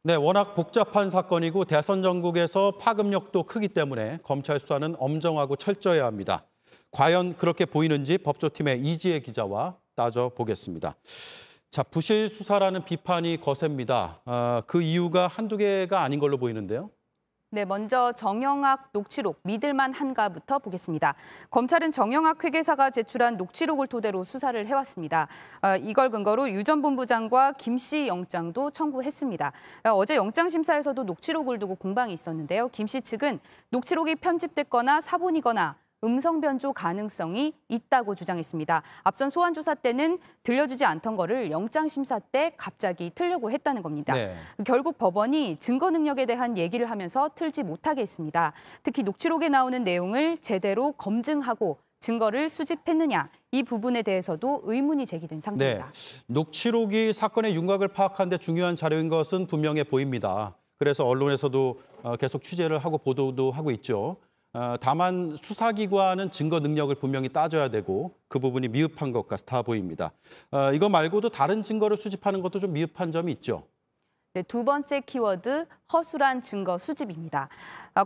네, 워낙 복잡한 사건이고 대선 전국에서 파급력도 크기 때문에 검찰 수사는 엄정하고 철저해야 합니다. 과연 그렇게 보이는지 법조팀의 이지혜 기자와 따져보겠습니다. 자, 부실 수사라는 비판이 거셉니다. 그 이유가 한두 개가 아닌 걸로 보이는데요. 네, 먼저 정영학 녹취록 믿을만 한가부터 보겠습니다. 검찰은 정영학 회계사가 제출한 녹취록을 토대로 수사를 해왔습니다. 이걸 근거로 유 전 본부장과 김 씨 영장도 청구했습니다. 어제 영장심사에서도 녹취록을 두고 공방이 있었는데요. 김 씨 측은 녹취록이 편집됐거나 사본이거나 음성 변조 가능성이 있다고 주장했습니다. 앞선 소환 조사 때는 들려주지 않던 거를 영장 심사 때 갑자기 틀려고 했다는 겁니다. 네. 결국 법원이 증거 능력에 대한 얘기를 하면서 틀지 못하게 했습니다. 특히 녹취록에 나오는 내용을 제대로 검증하고 증거를 수집했느냐, 이 부분에 대해서도 의문이 제기된 상태입니다. 네. 녹취록이 사건의 윤곽을 파악하는 데 중요한 자료인 것은 분명해 보입니다. 그래서 언론에서도 계속 취재를 하고 보도도 하고 있죠. 다만 수사기관은 증거 능력을 분명히 따져야 되고 그 부분이 미흡한 것 같아 보입니다. 이거 말고도 다른 증거를 수집하는 것도 좀 미흡한 점이 있죠. 네, 두 번째 키워드, 허술한 증거 수집입니다.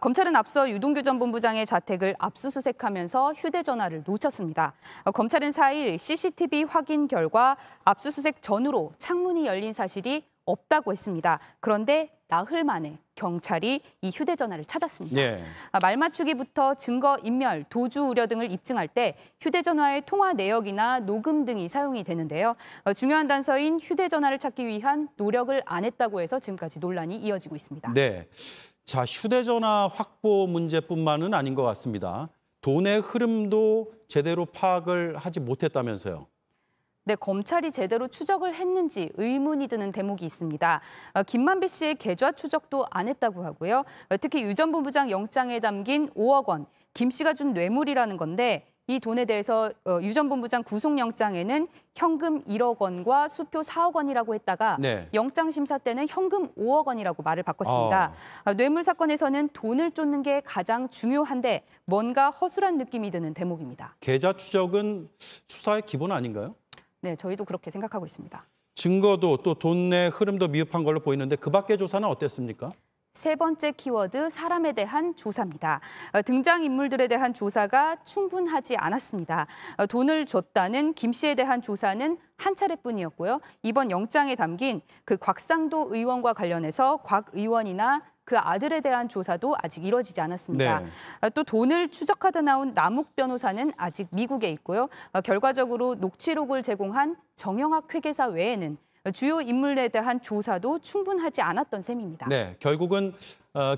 검찰은 앞서 유동규 전 본부장의 자택을 압수수색하면서 휴대전화를 놓쳤습니다. 검찰은 4일 CCTV 확인 결과 압수수색 전후로 창문이 열린 사실이 없다고 했습니다. 그런데 나흘 만에 경찰이 이 휴대전화를 찾았습니다. 네. 말 맞추기부터 증거인멸, 도주 우려 등을 입증할 때 휴대전화의 통화 내역이나 녹음 등이 사용이 되는데요. 중요한 단서인 휴대전화를 찾기 위한 노력을 안 했다고 해서 지금까지 논란이 이어지고 있습니다. 네. 자, 휴대전화 확보 문제뿐만은 아닌 것 같습니다. 돈의 흐름도 제대로 파악을 하지 못했다면서요. 네, 검찰이 제대로 추적을 했는지 의문이 드는 대목이 있습니다. 김만배 씨의 계좌 추적도 안 했다고 하고요. 특히 유 전 본부장 영장에 담긴 5억 원, 김 씨가 준 뇌물이라는 건데 이 돈에 대해서 유 전 본부장 구속영장에는 현금 1억 원과 수표 4억 원이라고 했다가 네. 영장 심사 때는 현금 5억 원이라고 말을 바꿨습니다. 뇌물 사건에서는 돈을 쫓는 게 가장 중요한데 뭔가 허술한 느낌이 드는 대목입니다. 계좌 추적은 수사의 기본 아닌가요? 네, 저희도 그렇게 생각하고 있습니다. 증거도 또 돈의 흐름도 미흡한 걸로 보이는데 그 밖의 조사는 어땠습니까? 세 번째 키워드, 사람에 대한 조사입니다. 등장인물들에 대한 조사가 충분하지 않았습니다. 돈을 줬다는 김 씨에 대한 조사는 한 차례뿐이었고요. 이번 영장에 담긴 그 곽상도 의원과 관련해서 곽 의원이나 그 아들에 대한 조사도 아직 이뤄지지 않았습니다. 네. 또 돈을 추적하다 나온 남욱 변호사는 아직 미국에 있고요. 결과적으로 녹취록을 제공한 정영학 회계사 외에는 주요 인물에 대한 조사도 충분하지 않았던 셈입니다. 네, 결국은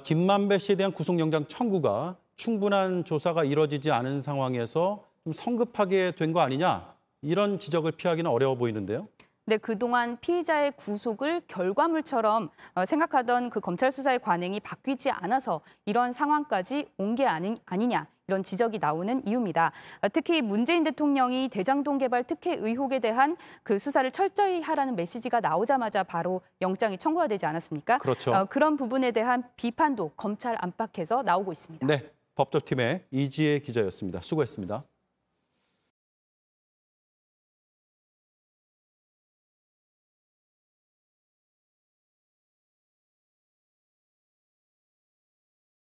김만배 씨에 대한 구속영장 청구가 충분한 조사가 이뤄지지 않은 상황에서 좀 성급하게 된 거 아니냐, 이런 지적을 피하기는 어려워 보이는데요. 네, 그동안 피의자의 구속을 결과물처럼 생각하던 그 검찰 수사의 관행이 바뀌지 않아서 이런 상황까지 온 게 아니냐, 이런 지적이 나오는 이유입니다. 특히 문재인 대통령이 대장동 개발 특혜 의혹에 대한 그 수사를 철저히 하라는 메시지가 나오자마자 바로 영장이 청구가 되지 않았습니까? 그렇죠. 그런 부분에 대한 비판도 검찰 안팎에서 나오고 있습니다. 네, 법조팀의 이지혜 기자였습니다. 수고했습니다.